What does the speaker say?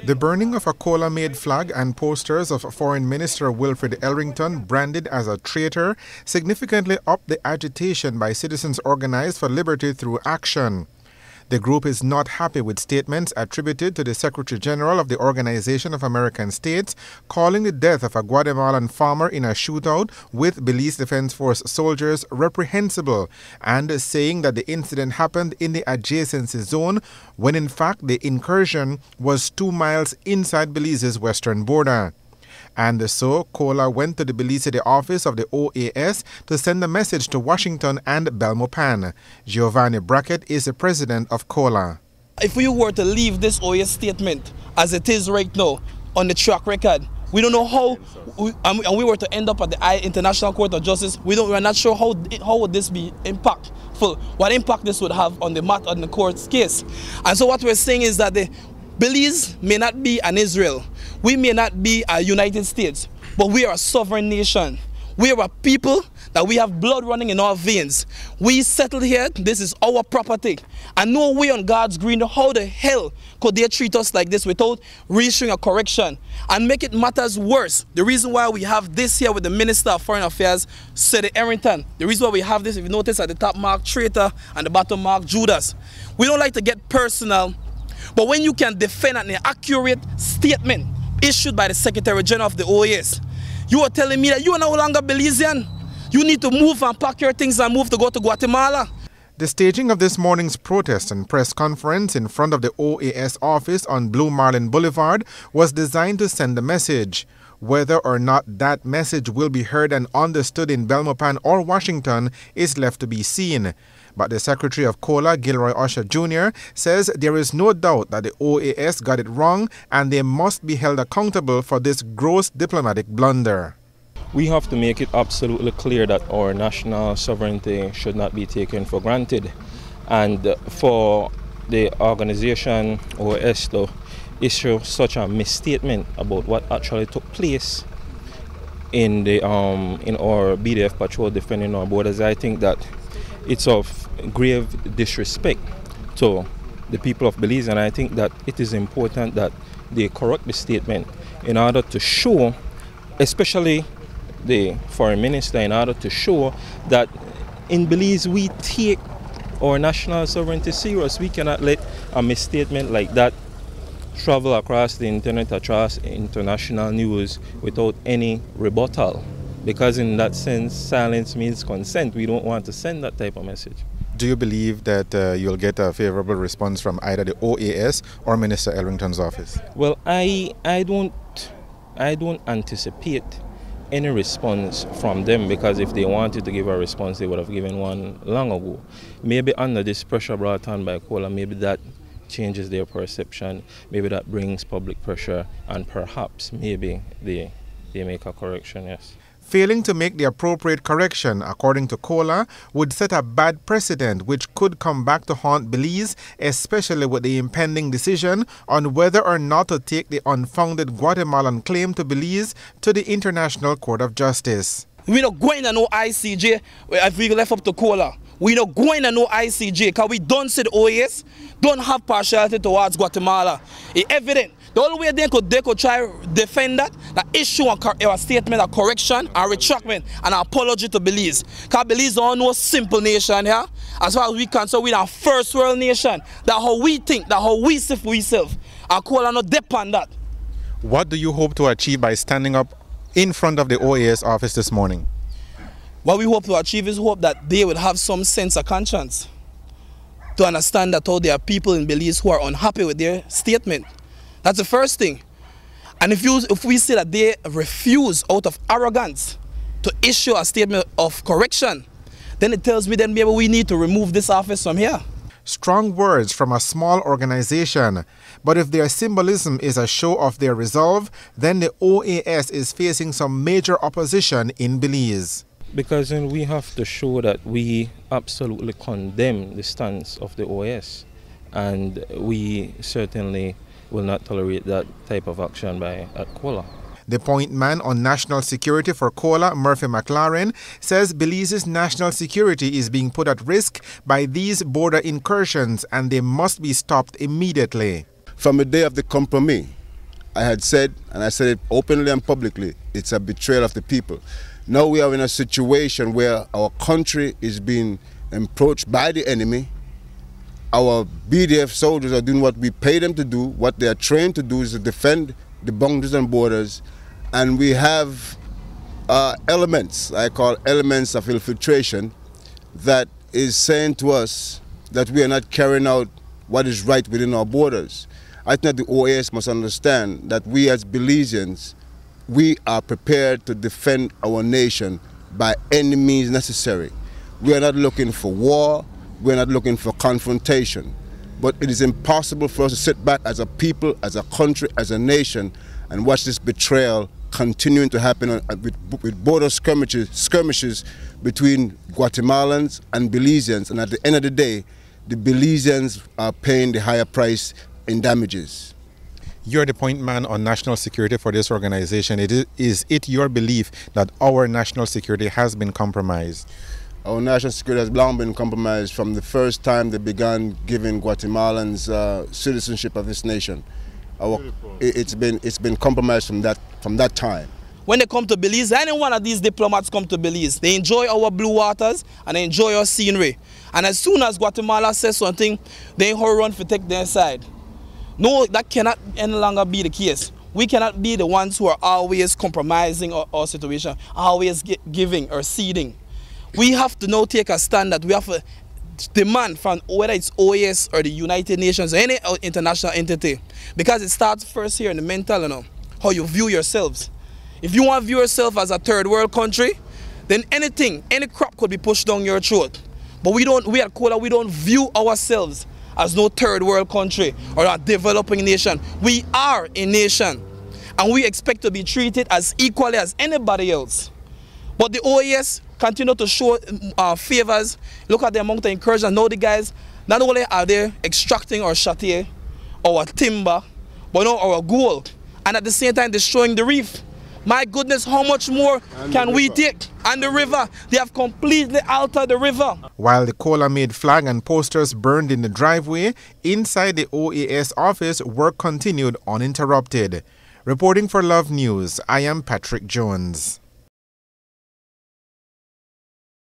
The burning of a cola-made flag and posters of Foreign Minister Wilfred Elrington branded as a traitor significantly upped the agitation by citizens organized for liberty through action. The group is not happy with statements attributed to the Secretary General of the Organization of American States calling the death of a Guatemalan farmer in a shootout with Belize Defense Force soldiers reprehensible and saying that the incident happened in the adjacency zone when in fact the incursion was 2 miles inside Belize's western border. And so, COLA went to the Belize City office of the OAS to send a message to Washington and Belmopan. Giovanni Brackett is the president of COLA. If we were to leave this OAS statement as it is right now on the track record, we don't know how, and we were to end up at the International Court of Justice, we're not sure how would this be impactful, what impact this would have on the court's case. And so what we're saying is that the Belize may not be an Israel, we may not be a United States, but we are a sovereign nation. We are a people that we have blood running in our veins. We settled here, this is our property. And no way on God's green, how the hell could they treat us like this without reissuing a correction? And make it matters worse, the reason why we have this here with the Minister of Foreign Affairs, Sir Errington, the reason why we have this, if you notice at the top mark traitor and the bottom mark Judas. We don't like to get personal, but when you can defend an accurate statement issued by the Secretary General of the OAS, you are telling me that you are no longer Belizean. You need to move and pack your things and move to go to Guatemala. The staging of this morning's protest and press conference in front of the OAS office on Blue Marlin Boulevard was designed to send a message. Whether or not that message will be heard and understood in Belmopan or Washington is left to be seen. But the Secretary of COLA, Gilroy Usher Jr., says there is no doubt that the OAS got it wrong and they must be held accountable for this gross diplomatic blunder. We have to make it absolutely clear that our national sovereignty should not be taken for granted. And for the organization OAS to issue such a misstatement about what actually took place in our BDF patrol defending our borders, I think that it's of grave disrespect to the people of Belize, and I think that it is important that they correct the statement in order to show, especially the foreign minister, in order to show that in Belize we take our national sovereignty serious. We cannot let a misstatement like that travel across the internet, across international news without any rebuttal. Because in that sense, silence means consent. We don't want to send that type of message. Do you believe that you'll get a favorable response from either the OAS or Minister Elrington's office? Well, I don't anticipate any response from them, because if they wanted to give a response, they would have given one long ago. Maybe under this pressure brought on by COLA, maybe that changes their perception, maybe that brings public pressure, and perhaps maybe they make a correction, yes. Failing to make the appropriate correction, according to COLA, would set a bad precedent which could come back to haunt Belize, especially with the impending decision on whether or not to take the unfounded Guatemalan claim to Belize to the International Court of Justice. We're not going to no ICJ if we left up to COLA. We're not going to no ICJ because we don't see the OAS, don't have partiality towards Guatemala. It's evident. The only way they could try to defend that issue a statement, a correction, a retractment, and an apology to Belize. Because Belize is no simple nation here. As far as we concerned, we're a first world nation. That's how we think, that's how we see for ourselves. Our COLA not depend on that. What do you hope to achieve by standing up in front of the OAS office this morning? What we hope to achieve is hope that they would have some sense of conscience to understand that there are people in Belize who are unhappy with their statement. That's the first thing. And if we see that they refuse out of arrogance to issue a statement of correction, then it tells me that maybe we need to remove this office from here. Strong words from a small organization, but if their symbolism is a show of their resolve, then the OAS is facing some major opposition in Belize. Because then we have to show that we absolutely condemn the stance of the OAS, and we certainly will not tolerate that type of action at COLA. The point man on national security for COLA, Murphy McLaren, says Belize's national security is being put at risk by these border incursions and they must be stopped immediately. From the day of the compromise, I had said, and I said it openly and publicly, it's a betrayal of the people. Now we are in a situation where our country is being approached by the enemy. Our BDF soldiers are doing what we pay them to do. What they are trained to do is to defend the boundaries and borders. And we have elements, I call elements of infiltration, that is saying to us that we are not carrying out what is right within our borders. I think that the OAS must understand that we as Belizeans, we are prepared to defend our nation by any means necessary. We are not looking for war, we are not looking for confrontation. But it is impossible for us to sit back as a people, as a country, as a nation, and watch this betrayal continuing to happen with border skirmishes between Guatemalans and Belizeans. And at the end of the day, the Belizeans are paying the higher price in damages. You're the point man on national security for this organization. Is it your belief that our national security has been compromised? Our national security has long been compromised from the first time they began giving Guatemalans citizenship of this nation. It's been compromised from that time. When they come to Belize, any one of these diplomats come to Belize, they enjoy our blue waters and they enjoy our scenery. And as soon as Guatemala says something, they run for take their side. No, that cannot any longer be the case. We cannot be the ones who are always compromising our situation, always giving or ceding. We have to now take a stand that we have to demand from whether it's OAS or the United Nations or any international entity, because it starts first here in the mental, how you view yourselves. If you want to view yourself as a third world country, then any crop could be pushed down your throat. But we at Cola, we don't view ourselves as no third world country or a developing nation. We are a nation, and we expect to be treated as equally as anybody else. But the OAS continue to show favors. Look at the amount of encouragement. Now the guys, not only are they extracting our chateau, our timber, but now our gold, and at the same time destroying the reef. My goodness, how much more can we take? And the river, they have completely altered the river. While the Cola-made flag and posters burned in the driveway, inside the OAS office, work continued uninterrupted. Reporting for Love News, I am Patrick Jones.